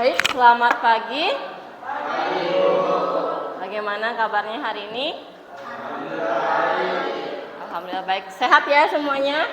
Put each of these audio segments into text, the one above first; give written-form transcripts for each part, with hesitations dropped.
Baik, selamat pagi. Bagaimana kabarnya hari ini? Alhamdulillah baik. Sehat ya semuanya?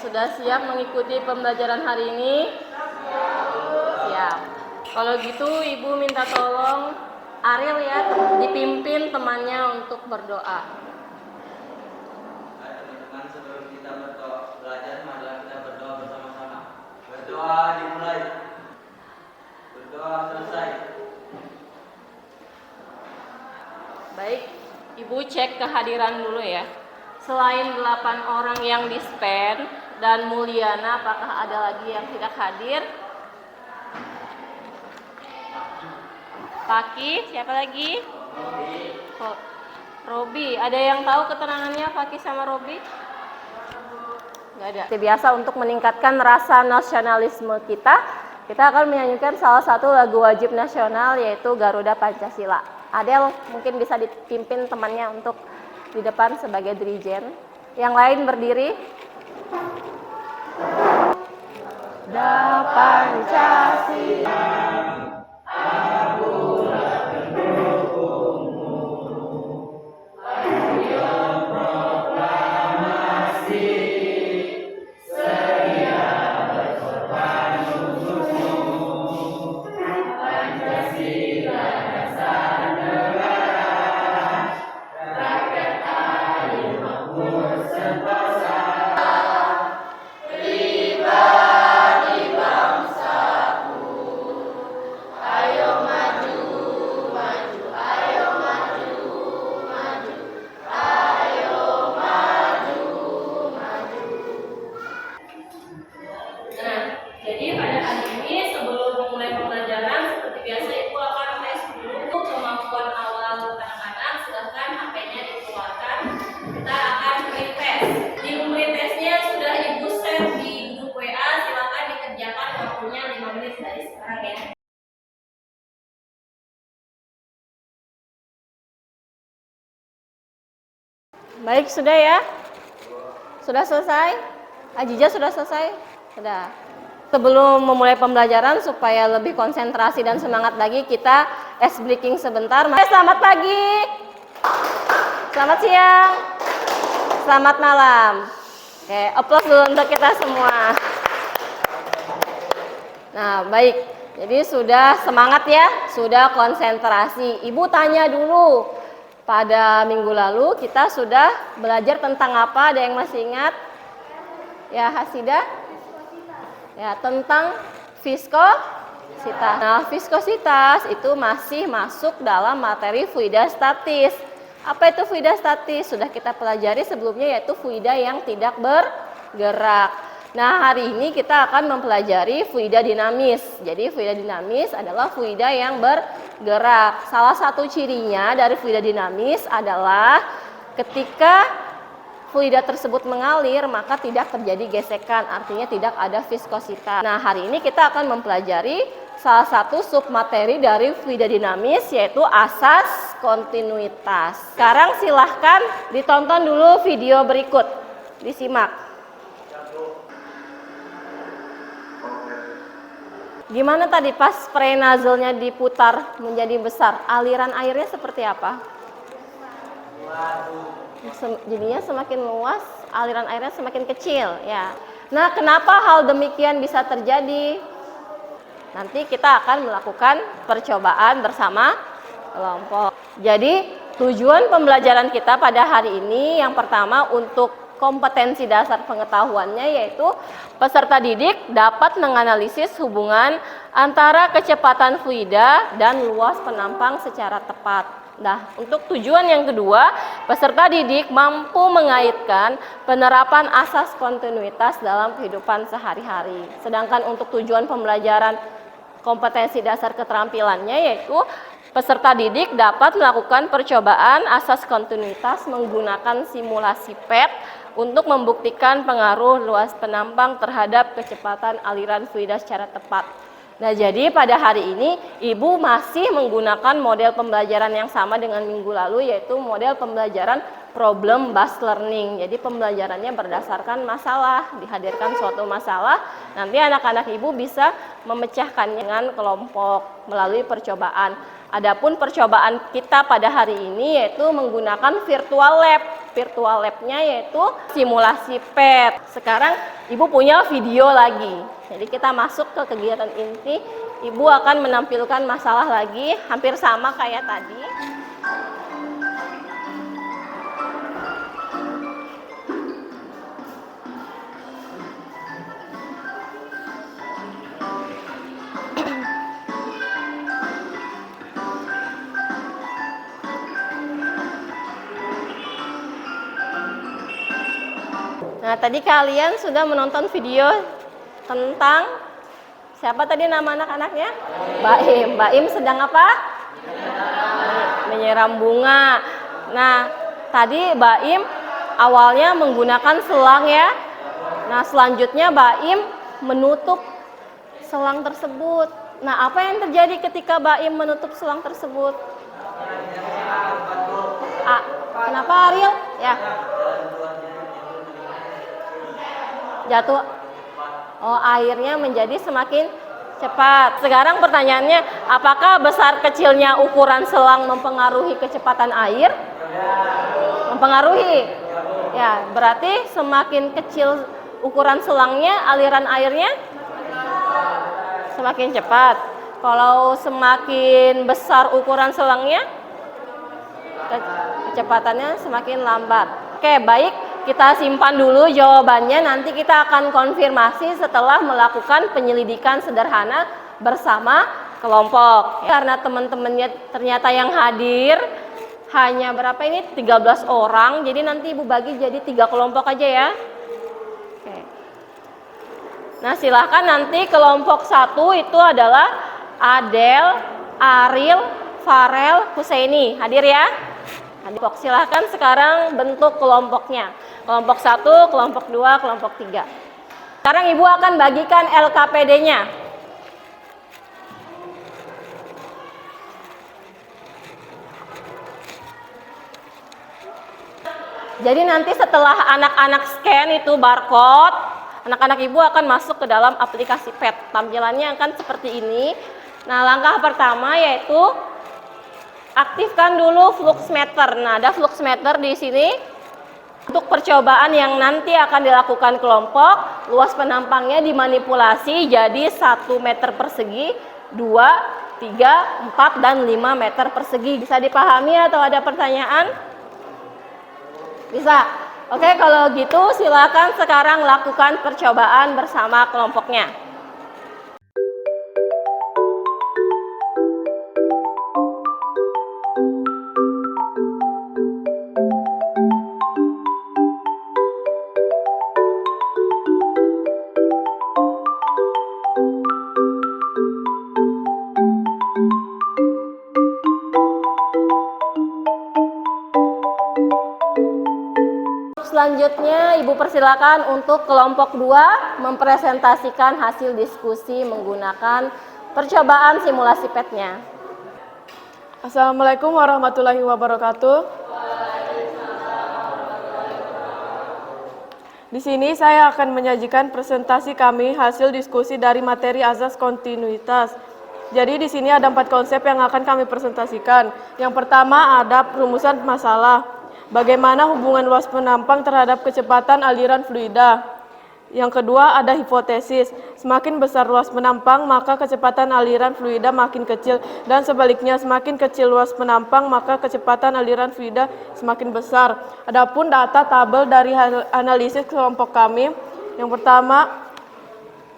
Sudah siap mengikuti pembelajaran hari ini? Siap. Kalau gitu Ibu minta tolong Ariel ya, dipimpin temannya untuk berdoa. Teman-teman, sebelum kita belajar, marilah kita berdoa bersama-sama. Berdoa dimulai. Berdoa selesai. Baik, Ibu cek kehadiran dulu ya. Selain 8 orang yang dispen dan Mulyana, apakah ada lagi yang tidak hadir? Paki, siapa lagi? Robi. Ada yang tahu keterangannya Paki sama Robi? Nggak ada. Biasa untuk meningkatkan rasa nasionalisme kita akan menyanyikan salah satu lagu wajib nasional yaitu Garuda Pancasila. Adel mungkin bisa dipimpin temannya untuk di depan sebagai dirijen. Yang lain berdiri. Da Pancasila. Jadi pada hari ini sebelum memulai pembelajaran seperti biasa Ibu akan tes dulu kemampuan awal anak-anak. Silahkan HP-nya dikeluarkan. Kita akan pretest. Di pretestnya sudah Ibu share di grup WA. Silahkan dikerjakan waktunya 5 menit dari sekarang ya. Baik, sudah ya? Sudah selesai? Ajija sudah selesai? Sudah. Sebelum memulai pembelajaran supaya lebih konsentrasi dan semangat lagi, kita ice breaking sebentar. Selamat pagi, selamat siang, selamat malam. Oke, aplaus dulu untuk kita semua. Nah, baik. Jadi sudah semangat ya, sudah konsentrasi. Ibu tanya dulu. Pada minggu lalu kita sudah belajar tentang apa? Ada yang masih ingat? Ya, Hasidah? Ya, tentang viskositas. Nah, viskositas itu masih masuk dalam materi fluida statis. Apa itu fluida statis? Sudah kita pelajari sebelumnya, yaitu fluida yang tidak bergerak. Nah, hari ini kita akan mempelajari fluida dinamis. Jadi, fluida dinamis adalah fluida yang bergerak. Salah satu cirinya dari fluida dinamis adalah ketika fluida tersebut mengalir, maka tidak terjadi gesekan, artinya tidak ada viskositas. Nah, hari ini kita akan mempelajari salah satu submateri dari fluida dinamis, yaitu asas kontinuitas. Sekarang silahkan ditonton dulu video berikut, disimak. Gimana tadi pas spray nozzle-nya diputar menjadi besar, aliran airnya seperti apa? Jadinya semakin luas, aliran airnya semakin kecil ya. Nah, kenapa hal demikian bisa terjadi? Nanti kita akan melakukan percobaan bersama kelompok. Jadi, tujuan pembelajaran kita pada hari ini yang pertama untuk kompetensi dasar pengetahuannya, yaitu peserta didik dapat menganalisis hubungan antara kecepatan fluida dan luas penampang secara tepat. Nah, untuk tujuan yang kedua, peserta didik mampu mengaitkan penerapan asas kontinuitas dalam kehidupan sehari-hari. Sedangkan untuk tujuan pembelajaran kompetensi dasar keterampilannya, yaitu peserta didik dapat melakukan percobaan asas kontinuitas menggunakan simulasi PET untuk membuktikan pengaruh luas penampang terhadap kecepatan aliran fluida secara tepat. Nah, jadi pada hari ini Ibu masih menggunakan model pembelajaran yang sama dengan minggu lalu, yaitu model pembelajaran problem based learning. Jadi pembelajarannya berdasarkan masalah, dihadirkan suatu masalah, nanti anak-anak Ibu bisa memecahkannya dengan kelompok melalui percobaan. Adapun percobaan kita pada hari ini yaitu menggunakan virtual lab. Virtual lab-nya yaitu simulasi PET. Sekarang Ibu punya video lagi. Jadi kita masuk ke kegiatan inti. Ibu akan menampilkan masalah lagi, hampir sama kayak tadi. Nah, tadi kalian sudah menonton video tentang siapa tadi nama anak-anaknya? Baim. Baim sedang apa? Menyiram bunga. Nah, tadi Baim awalnya menggunakan selang ya. Nah, selanjutnya Baim menutup selang tersebut. Nah, apa yang terjadi ketika Baim menutup selang tersebut? Kenapa Ariel? Ya. Jatuh. Oh, airnya menjadi semakin cepat. Sekarang pertanyaannya, apakah besar kecilnya ukuran selang mempengaruhi kecepatan air? Mempengaruhi. Ya, berarti semakin kecil ukuran selangnya, aliran airnya semakin cepat. Kalau semakin besar ukuran selangnya, kecepatannya semakin lambat. Oke, baik. Kita simpan dulu jawabannya, nanti kita akan konfirmasi setelah melakukan penyelidikan sederhana bersama kelompok. Karena teman-temannya ternyata yang hadir hanya berapa ini? 13 orang, jadi nanti Ibu bagi jadi 3 kelompok aja ya. Oke. Nah, silahkan nanti kelompok 1 itu adalah Adel, Aril, Farel, Husaini. Hadir ya? Hadir. Silahkan sekarang bentuk kelompoknya. Kelompok 1, kelompok 2, kelompok 3. Sekarang Ibu akan bagikan LKPD-nya. Jadi nanti setelah anak-anak scan itu barcode, anak-anak Ibu akan masuk ke dalam aplikasi PET. Tampilannya akan seperti ini. Nah, langkah pertama yaitu aktifkan dulu fluxmeter. Nah, ada fluxmeter di sini. Untuk percobaan yang nanti akan dilakukan kelompok, luas penampangnya dimanipulasi jadi 1 meter persegi, 2, 3, 4, dan 5 meter persegi. Bisa dipahami atau ada pertanyaan? Bisa? Oke, kalau gitu silakan sekarang lakukan percobaan bersama kelompoknya. Selanjutnya Ibu persilakan untuk kelompok 2 mempresentasikan hasil diskusi menggunakan percobaan simulasi PET-nya. Assalamualaikum warahmatullahi wabarakatuh. Di sini saya akan menyajikan presentasi kami hasil diskusi dari materi azas kontinuitas. Jadi di sini ada 4 konsep yang akan kami presentasikan. Yang pertama ada perumusan masalah. Bagaimana hubungan luas penampang terhadap kecepatan aliran fluida. Yang kedua ada hipotesis. Semakin besar luas penampang maka kecepatan aliran fluida makin kecil, dan sebaliknya semakin kecil luas penampang maka kecepatan aliran fluida semakin besar. Adapun data tabel dari analisis kelompok kami. Yang pertama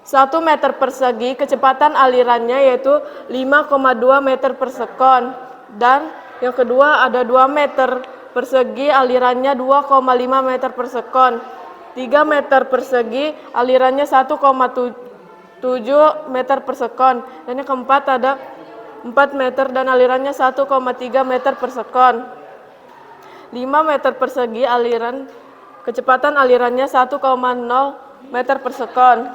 1 meter persegi kecepatan alirannya yaitu 5,2 meter per sekon, dan yang kedua ada 2 meter persegi alirannya 2,5 meter per sekon. 3 meter persegi alirannya 1,7 meter per sekon. Dan yang keempat ada 4 meter dan alirannya 1,3 meter per sekon. 5 meter persegi aliran kecepatan alirannya 1,0 meter per sekon.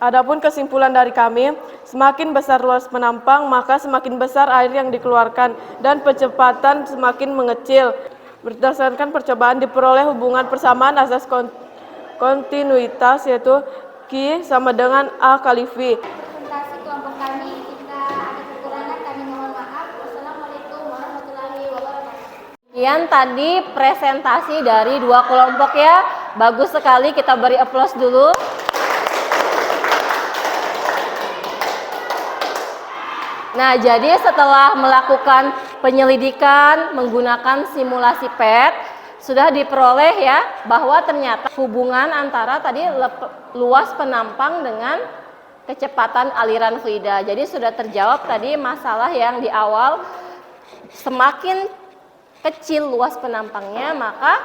Adapun kesimpulan dari kami, semakin besar luas penampang, maka semakin besar air yang dikeluarkan dan percepatan semakin mengecil. Berdasarkan percobaan diperoleh hubungan persamaan asas kontinuitas, yaitu Q sama dengan A kali V. Presentasi kelompok kami, jika ada kekurangan kami mohon maaf. Wassalamualaikum warahmatullahi wabarakatuh. Sekian tadi presentasi dari dua kelompok ya. Bagus sekali, kita beri aplaus dulu. Nah, jadi setelah melakukan penyelidikan menggunakan simulasi PET, sudah diperoleh ya bahwa ternyata hubungan antara tadi luas penampang dengan kecepatan aliran fluida. Jadi sudah terjawab tadi masalah yang di awal, semakin kecil luas penampangnya maka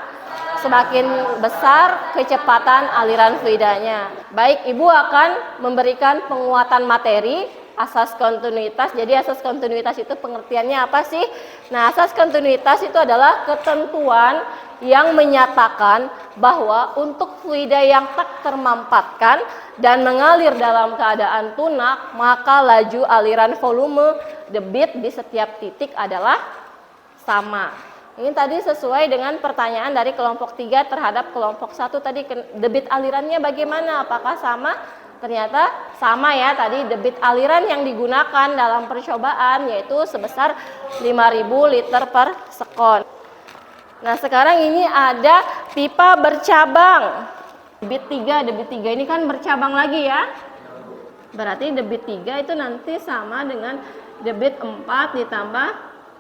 semakin besar kecepatan aliran fluidanya. Baik, Ibu akan memberikan penguatan materi asas kontinuitas. Jadi asas kontinuitas itu pengertiannya apa sih? Nah, asas kontinuitas itu adalah ketentuan yang menyatakan bahwa untuk fluida yang tak termampatkan dan mengalir dalam keadaan tunak, maka laju aliran volume debit di setiap titik adalah sama. Ini tadi sesuai dengan pertanyaan dari kelompok 3 terhadap kelompok 1 tadi, debit alirannya bagaimana? Apakah sama? Ternyata sama ya, tadi debit aliran yang digunakan dalam percobaan yaitu sebesar 5.000 liter per sekon. Nah, sekarang ini ada pipa bercabang. Debit 3 ini kan bercabang lagi ya. Berarti debit 3 itu nanti sama dengan debit 4 ditambah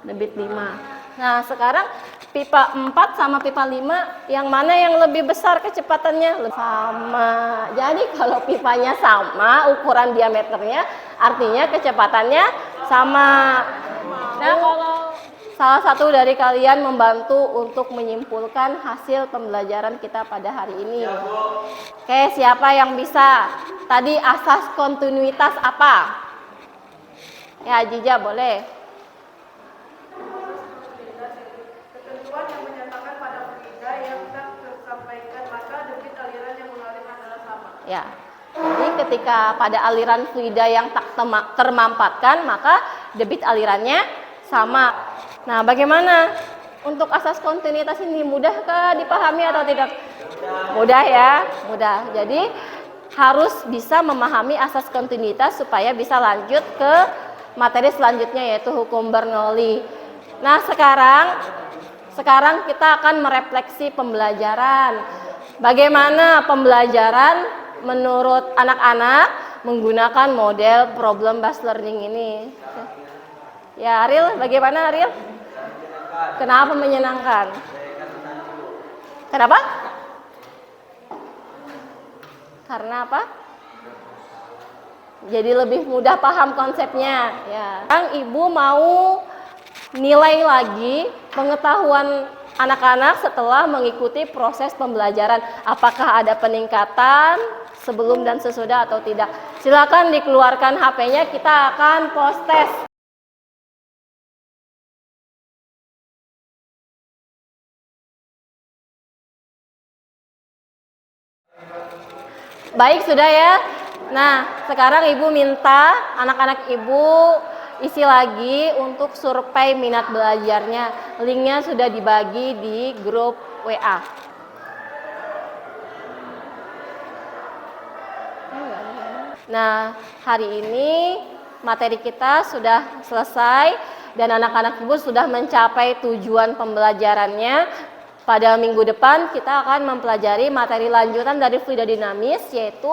debit 5. Nah, sekarang pipa 4 sama pipa 5, yang mana yang lebih besar kecepatannya? Sama. Jadi kalau pipanya sama, ukuran diameternya, artinya kecepatannya sama. Nah, kalau salah satu dari kalian membantu untuk menyimpulkan hasil pembelajaran kita pada hari ini. Oke, siapa yang bisa? Tadi asas kontinuitas apa? Ya, Jija boleh. Ketentuan yang menyatakan pada fluida yang tak tersampaikan, maka debit aliran yang mengalir adalah sama. Ya, jadi ketika pada aliran fluida yang tak termampatkan, maka debit alirannya sama. Nah, bagaimana untuk asas kontinuitas ini? Mudahkah dipahami atau tidak? Mudah ya, mudah. Jadi harus bisa memahami asas kontinuitas supaya bisa lanjut ke materi selanjutnya yaitu hukum Bernoulli. Nah, sekarang kita akan merefleksi pembelajaran. Bagaimana pembelajaran menurut anak-anak menggunakan model problem based learning ini? Ya, Ariel, bagaimana Ariel? Kenapa menyenangkan? Kenapa? Karena apa? Jadi lebih mudah paham konsepnya. Ya. Sekarang Ibu mau nilai lagi pengetahuan anak-anak setelah mengikuti proses pembelajaran. Apakah ada peningkatan sebelum dan sesudah atau tidak? Silakan dikeluarkan HP-nya, kita akan post test. Baik, sudah ya. Nah, sekarang Ibu minta anak-anak Ibu isi lagi untuk survei minat belajarnya. Linknya sudah dibagi di grup WA. Nah, hari ini materi kita sudah selesai dan anak-anak Ibu sudah mencapai tujuan pembelajarannya. Pada minggu depan kita akan mempelajari materi lanjutan dari fluida dinamis yaitu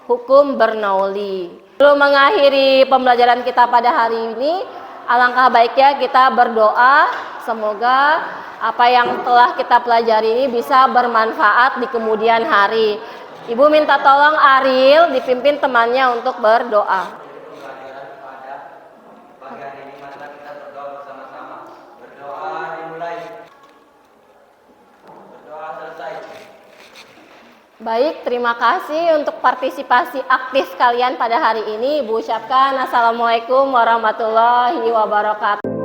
hukum Bernoulli. Sebelum mengakhiri pembelajaran kita pada hari ini, alangkah baiknya kita berdoa semoga apa yang telah kita pelajari ini bisa bermanfaat di kemudian hari. Ibu minta tolong Ariel dipimpin temannya untuk berdoa. Baik, terima kasih untuk partisipasi aktif kalian pada hari ini. Ibu ucapkan Assalamualaikum warahmatullahi wabarakatuh.